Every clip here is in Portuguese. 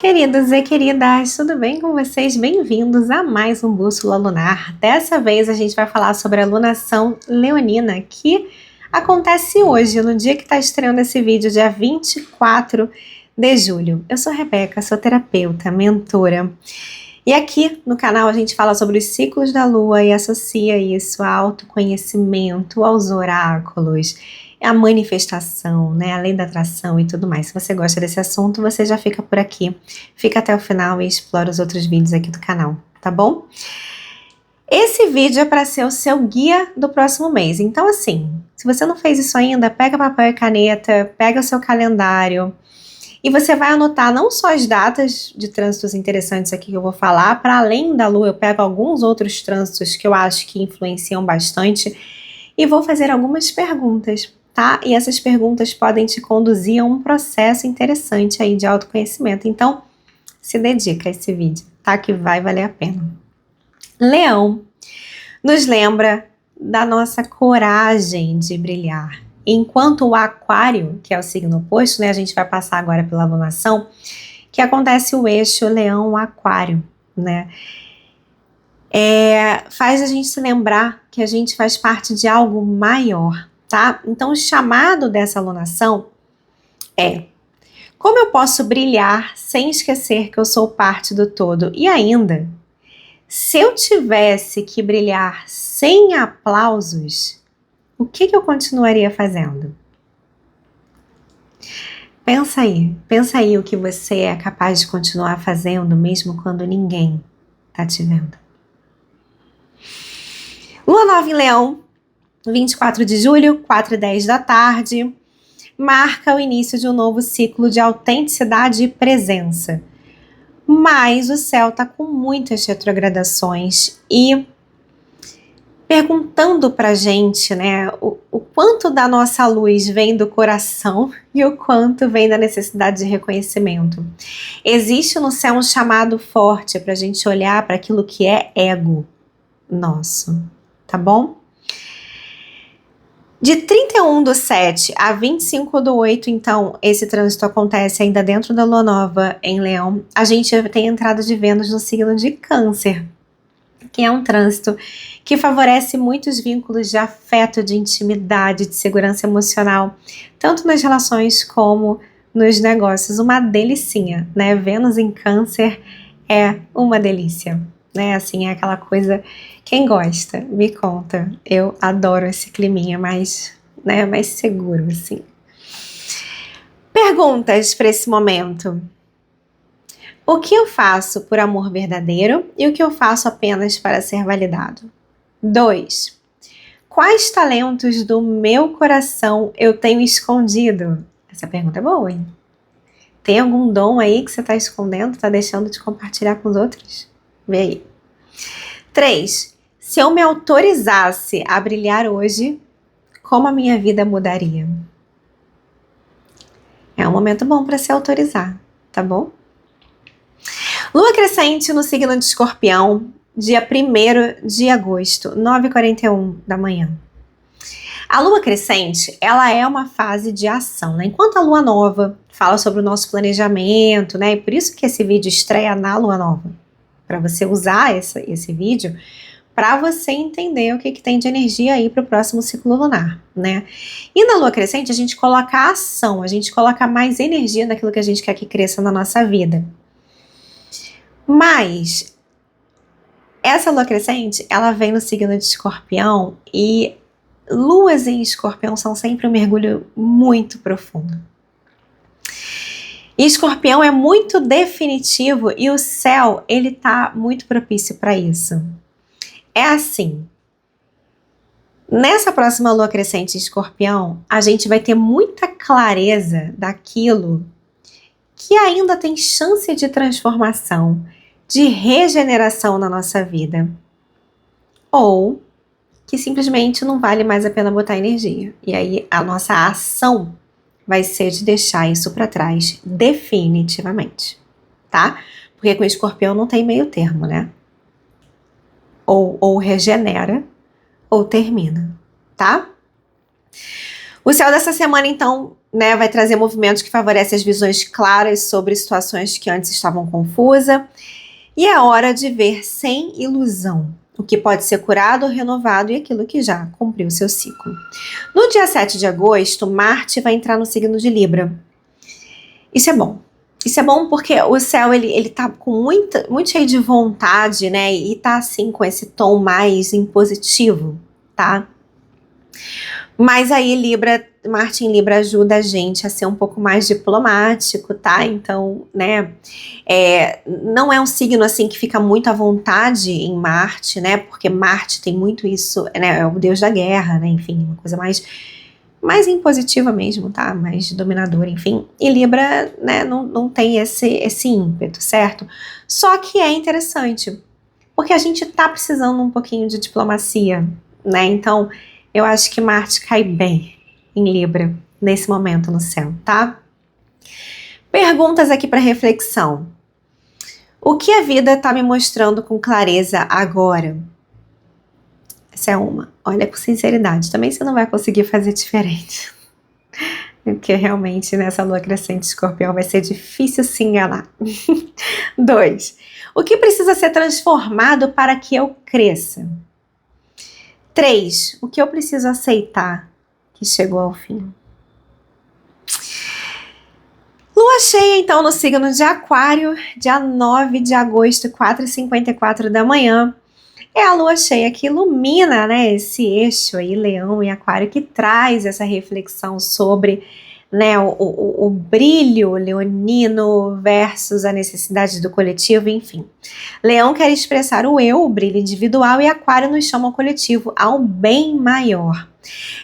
Queridos e queridas, tudo bem com vocês? Bem-vindos a mais um Bússola Lunar. Dessa vez a gente vai falar sobre a lunação leonina, que acontece hoje, no dia que está estreando esse vídeo, dia 24 de julho. Eu sou Rebeca, sou terapeuta, mentora. E aqui no canal a gente fala sobre os ciclos da lua e associa isso ao autoconhecimento, aos oráculos, a manifestação, né, a lei da atração e tudo mais. Se você gosta desse assunto, você já fica por aqui. Fica até o final e explora os outros vídeos aqui do canal, tá bom? Esse vídeo é para ser o seu guia do próximo mês. Então, assim, se você não fez isso ainda, pega papel e caneta, pega o seu calendário e você vai anotar não só as datas de trânsitos interessantes aqui que eu vou falar, para além da lua, eu pego alguns outros trânsitos que eu acho que influenciam bastante e vou fazer algumas perguntas, tá? E essas perguntas podem te conduzir a um processo interessante aí de autoconhecimento. Então, se dedica a esse vídeo, tá? Que vai valer a pena. Leão nos lembra da nossa coragem de brilhar. Enquanto o aquário, que é o signo oposto, né? A gente vai passar agora pela lunação, que acontece o eixo leão-aquário, né? Faz a gente se lembrar que a gente faz parte de algo maior, tá? Então, o chamado dessa alunação é: como eu posso brilhar sem esquecer que eu sou parte do todo? E ainda, se eu tivesse que brilhar sem aplausos, o que eu continuaria fazendo? Pensa aí o que você é capaz de continuar fazendo mesmo quando ninguém tá te vendo. Lua nova em Leão, 24 de julho, 4h10 da tarde, marca o início de um novo ciclo de autenticidade e presença. Mas o céu está com muitas retrogradações e perguntando pra gente, né, o quanto da nossa luz vem do coração e o quanto vem da necessidade de reconhecimento. Existe no céu um chamado forte pra gente olhar para aquilo que é ego nosso, tá bom? De 31/7 a 25/8, então, esse trânsito acontece ainda dentro da lua nova em Leão. A gente tem a entrada de Vênus no signo de Câncer, que é um trânsito que favorece muitos vínculos de afeto, de intimidade, de segurança emocional, tanto nas relações como nos negócios. Uma delicinha, né? Vênus em Câncer é uma delícia, né? Assim, é aquela coisa. Quem gosta, me conta. Eu adoro esse climinha mais, né, mais seguro, assim. Perguntas para esse momento. O que eu faço por amor verdadeiro e o que eu faço apenas para ser validado? 2. Quais talentos do meu coração eu tenho escondido? Essa pergunta é boa, hein? Tem algum dom aí que você está escondendo, está deixando de compartilhar com os outros? Vê aí. 3. Se eu me autorizasse a brilhar hoje, como a minha vida mudaria? É um momento bom para se autorizar, tá bom? Lua crescente no signo de Escorpião, dia 1º de agosto, 9h41 da manhã. A lua crescente, ela é uma fase de ação, né? Enquanto a lua nova fala sobre o nosso planejamento, né? E por isso que esse vídeo estreia na lua nova, para você usar esse vídeo para você entender o que tem de energia aí para o próximo ciclo lunar, né? E na lua crescente a gente coloca a ação, a gente coloca mais energia naquilo que a gente quer que cresça na nossa vida. Mas essa lua crescente, ela vem no signo de Escorpião e luas em Escorpião são sempre um mergulho muito profundo. E Escorpião é muito definitivo e o céu, ele tá muito propício para isso. É assim, nessa próxima lua crescente em Escorpião, a gente vai ter muita clareza daquilo que ainda tem chance de transformação, de regeneração na nossa vida. Ou que simplesmente não vale mais a pena botar energia. E aí a nossa ação vai ser de deixar isso para trás definitivamente, tá? Porque com Escorpião não tem meio termo, né? Ou regenera, ou termina, tá? O céu dessa semana, então, né, vai trazer movimentos que favorecem as visões claras sobre situações que antes estavam confusas. E é hora de ver sem ilusão o que pode ser curado ou renovado e aquilo que já cumpriu seu ciclo. No dia 7 de agosto, Marte vai entrar no signo de Libra. Isso é bom. Isso é bom porque o céu, ele tá com muito cheio de vontade, né? E tá assim com esse tom mais impositivo, tá? Mas aí Marte em Libra ajuda a gente a ser um pouco mais diplomático, tá? Então, né, não é um signo assim que fica muito à vontade em Marte, né? Porque Marte tem muito isso, né? É o deus da guerra, né? Enfim, uma coisa mais impositiva mesmo, tá? Mais dominadora, enfim. E Libra, né, não tem esse ímpeto, certo? Só que é interessante, porque a gente tá precisando um pouquinho de diplomacia, né? Então, eu acho que Marte cai bem em Libra nesse momento no céu, tá? Perguntas aqui para reflexão. O que a vida tá me mostrando com clareza agora? Essa é uma. Olha com sinceridade. Também você não vai conseguir fazer diferente. Porque realmente nessa lua crescente de Escorpião vai ser difícil se enganar. 2. O que precisa ser transformado para que eu cresça? 3. O que eu preciso aceitar que chegou ao fim? Lua cheia, então, no signo de Aquário, dia 9 de agosto, 4h54 da manhã. É a lua cheia que ilumina, né, esse eixo aí, Leão e Aquário, que traz essa reflexão sobre, né, o brilho leonino versus a necessidade do coletivo, enfim. Leão quer expressar o eu, o brilho individual, e Aquário nos chama ao coletivo, ao bem maior.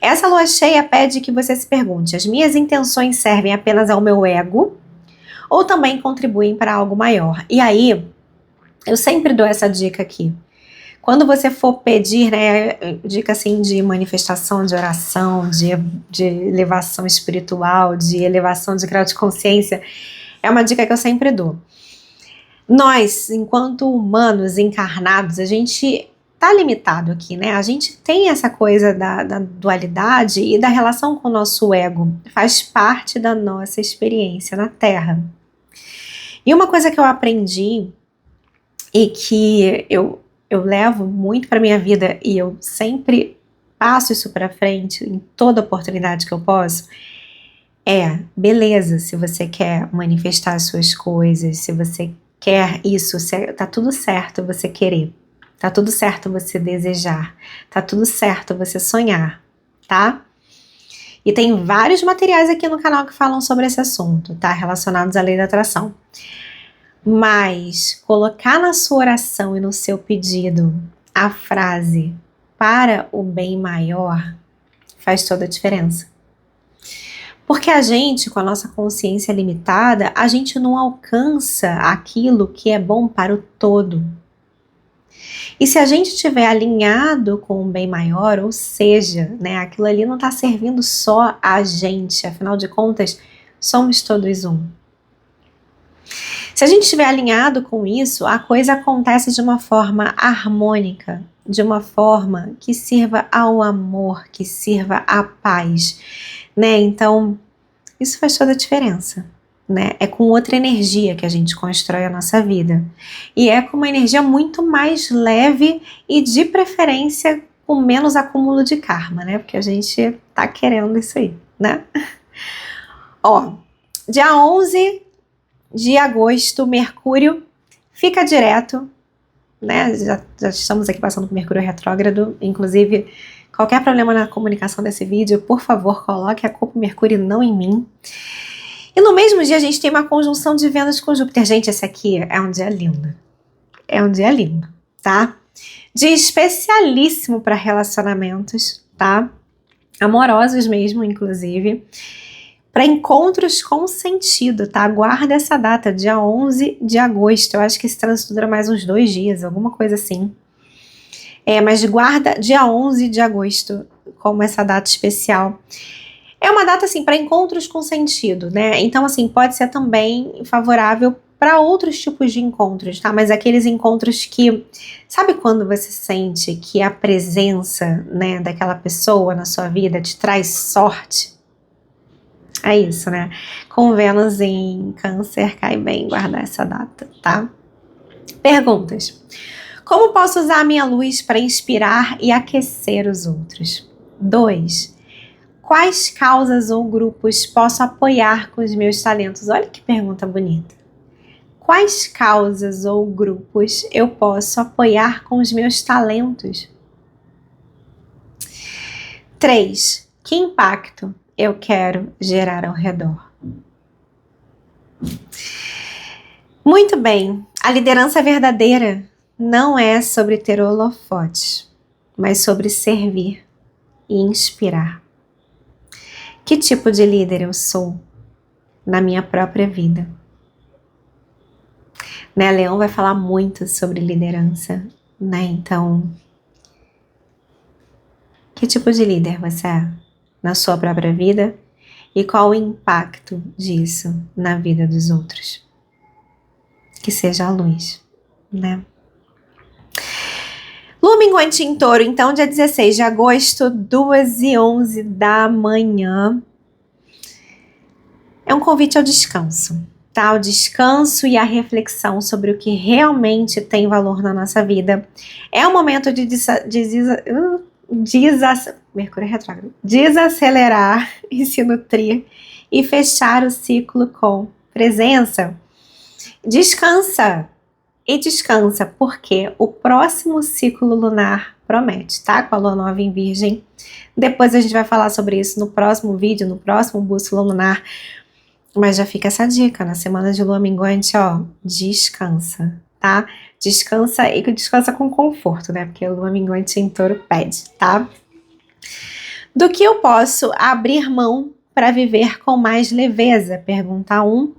Essa lua cheia pede que você se pergunte: as minhas intenções servem apenas ao meu ego ou também contribuem para algo maior? E aí, eu sempre dou essa dica aqui. Quando você for pedir, né, dica assim de manifestação, de oração, de elevação espiritual, de elevação de grau de consciência, é uma dica que eu sempre dou. Nós, enquanto humanos encarnados, a gente tá limitado aqui, né? A gente tem essa coisa da dualidade e da relação com o nosso ego. Faz parte da nossa experiência na Terra. E uma coisa que eu aprendi e que eu levo muito para minha vida e eu sempre passo isso para frente em toda oportunidade que eu posso, beleza, se você quer manifestar as suas coisas, se você quer isso, tá tudo certo você querer, tá tudo certo você desejar, tá tudo certo você sonhar, tá? E tem vários materiais aqui no canal que falam sobre esse assunto, tá? Relacionados à lei da atração. Mas colocar na sua oração e no seu pedido a frase para o bem maior faz toda a diferença. Porque a gente, com a nossa consciência limitada, a gente não alcança aquilo que é bom para o todo. E se a gente estiver alinhado com o bem maior, ou seja, né, aquilo ali não está servindo só a gente, afinal de contas, somos todos um. Se a gente estiver alinhado com isso, a coisa acontece de uma forma harmônica, de uma forma que sirva ao amor, que sirva à paz, né? Então, isso faz toda a diferença, né? É com outra energia que a gente constrói a nossa vida. E é com uma energia muito mais leve e, de preferência, com menos acúmulo de karma, né? Porque a gente tá querendo isso aí, né? Ó, dia 11 de agosto, Mercúrio fica direto, né? Já estamos aqui passando por Mercúrio retrógrado. Inclusive, qualquer problema na comunicação desse vídeo, por favor, coloque a culpa Mercúrio não em mim. E no mesmo dia a gente tem uma conjunção de Vênus com Júpiter. Gente, esse aqui é um dia lindo. É um dia lindo, tá? Dia especialíssimo para relacionamentos, tá? Amorosos mesmo, inclusive. Para encontros com sentido, tá? Guarda essa data, dia 11 de agosto. Eu acho que esse trânsito dura mais uns 2 dias, alguma coisa assim. Mas guarda dia 11 de agosto como essa data especial. É uma data, assim, para encontros com sentido, né? Então, assim, pode ser também favorável para outros tipos de encontros, tá? Mas aqueles encontros que... Sabe quando você sente que a presença, né, daquela pessoa na sua vida te traz sorte? É isso, né? Com Vênus em Câncer, cai bem guardar essa data, tá? Perguntas. Como posso usar a minha luz para inspirar e aquecer os outros? 2. Quais causas ou grupos posso apoiar com os meus talentos? Olha que pergunta bonita. Quais causas ou grupos eu posso apoiar com os meus talentos? 3. Que impacto eu quero gerar ao redor? Muito bem. A liderança verdadeira não é sobre ter holofotes, mas sobre servir e inspirar. Que tipo de líder eu sou na minha própria vida? Né, Leão vai falar muito sobre liderança, né? Então, que tipo de líder você é na sua própria vida e qual o impacto disso na vida dos outros? Que seja a luz, né? Lua minguante em Touro, então, dia 16 de agosto, 2h11 da manhã. É um convite ao descanso, tá? O descanso e a reflexão sobre o que realmente tem valor na nossa vida. É um momento de Mercúrio retrógrado. Desacelerar e se nutrir e fechar o ciclo com presença. Descansa! E descansa, porque o próximo ciclo lunar promete, tá? Com a lua nova em Virgem. Depois a gente vai falar sobre isso no próximo vídeo, no próximo bússola lunar. Mas já fica essa dica, na semana de lua minguante, ó, descansa, tá? Descansa e descansa com conforto, né? Porque a lua minguante em Touro pede, tá? Do que eu posso abrir mão para viver com mais leveza? Pergunta 1.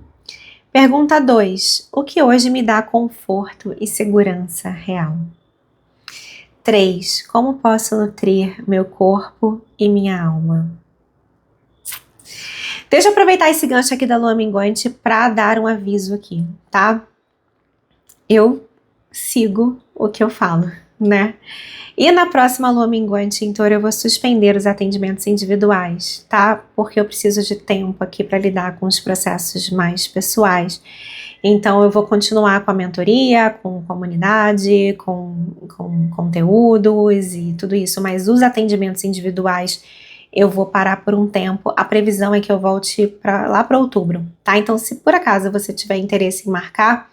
Pergunta 2. O que hoje me dá conforto e segurança real? 3. Como posso nutrir meu corpo e minha alma? Deixa eu aproveitar esse gancho aqui da lua minguante para dar um aviso aqui, tá? Eu sigo o que eu falo, né? E na próxima lua minguante em Touro eu vou suspender os atendimentos individuais, tá? Porque eu preciso de tempo aqui para lidar com os processos mais pessoais. Então eu vou continuar com a mentoria, com comunidade, com conteúdos e tudo isso, mas os atendimentos individuais eu vou parar por um tempo. A previsão é que eu volte lá para outubro, tá? Então se por acaso você tiver interesse em marcar,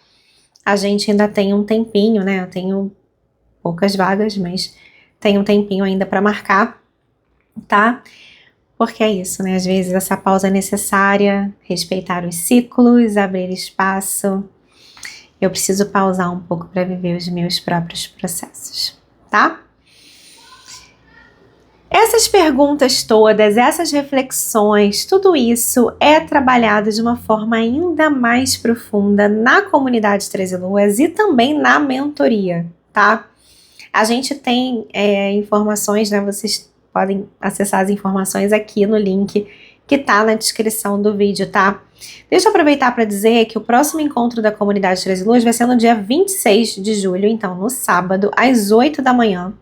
a gente ainda tem um tempinho, né? Eu tenho poucas vagas, mas tem um tempinho ainda para marcar, tá? Porque é isso, né? Às vezes essa pausa é necessária, respeitar os ciclos, abrir espaço. Eu preciso pausar um pouco para viver os meus próprios processos, tá? Essas perguntas todas, essas reflexões, tudo isso é trabalhado de uma forma ainda mais profunda na comunidade 13 Luas e também na mentoria, tá? A gente tem informações, né? Vocês podem acessar as informações aqui no link que tá na descrição do vídeo, tá? Deixa eu aproveitar para dizer que o próximo encontro da comunidade 13 Luas vai ser no dia 26 de julho, então no sábado, às 8 da manhã.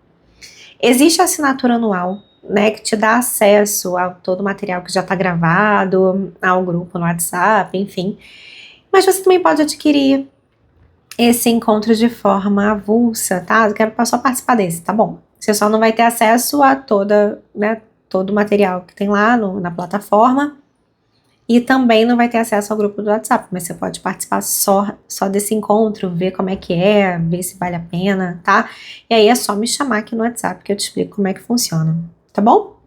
Existe a assinatura anual, né, que te dá acesso a todo o material que já está gravado, ao grupo no WhatsApp, enfim. Mas você também pode adquirir esse encontro de forma avulsa, tá? Eu quero só participar desse, tá bom? Você só não vai ter acesso a todo o material que tem lá na plataforma e também não vai ter acesso ao grupo do WhatsApp, mas você pode participar só desse encontro, ver como é que é, ver se vale a pena, tá? E aí é só me chamar aqui no WhatsApp que eu te explico como é que funciona, tá bom?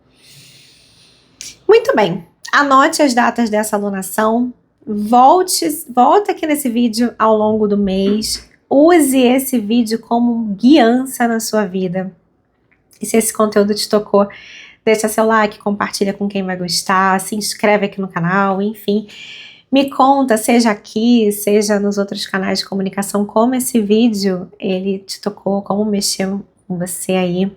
Muito bem, anote as datas dessa alunação, volta aqui nesse vídeo ao longo do mês, use esse vídeo como guiança na sua vida. E se esse conteúdo te tocou, deixa seu like, compartilha com quem vai gostar, se inscreve aqui no canal, enfim. Me conta, seja aqui, seja nos outros canais de comunicação, como esse vídeo, ele te tocou, como mexeu com você aí.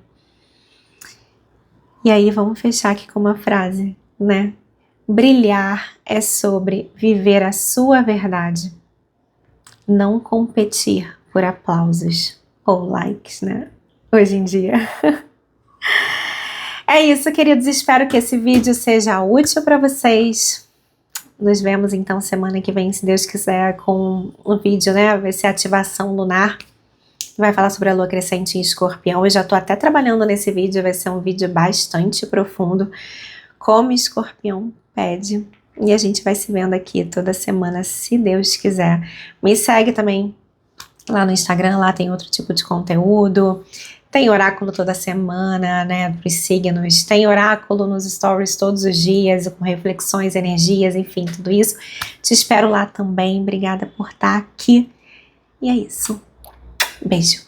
E aí vamos fechar aqui com uma frase, né? Brilhar é sobre viver a sua verdade, não competir por aplausos ou likes, né? Hoje em dia. É isso, queridos. Espero que esse vídeo seja útil para vocês. Nos vemos então semana que vem, se Deus quiser, com um vídeo, né? Vai ser ativação lunar. Vai falar sobre a lua crescente em Escorpião. Eu já tô até trabalhando nesse vídeo, vai ser um vídeo bastante profundo, como Escorpião pede. E a gente vai se vendo aqui toda semana, se Deus quiser. Me segue também lá no Instagram, lá tem outro tipo de conteúdo. Tem oráculo toda semana, né, pros signos. Tem oráculo nos stories todos os dias, com reflexões, energias, enfim, tudo isso. Te espero lá também. Obrigada por estar aqui. E é isso. Beijo.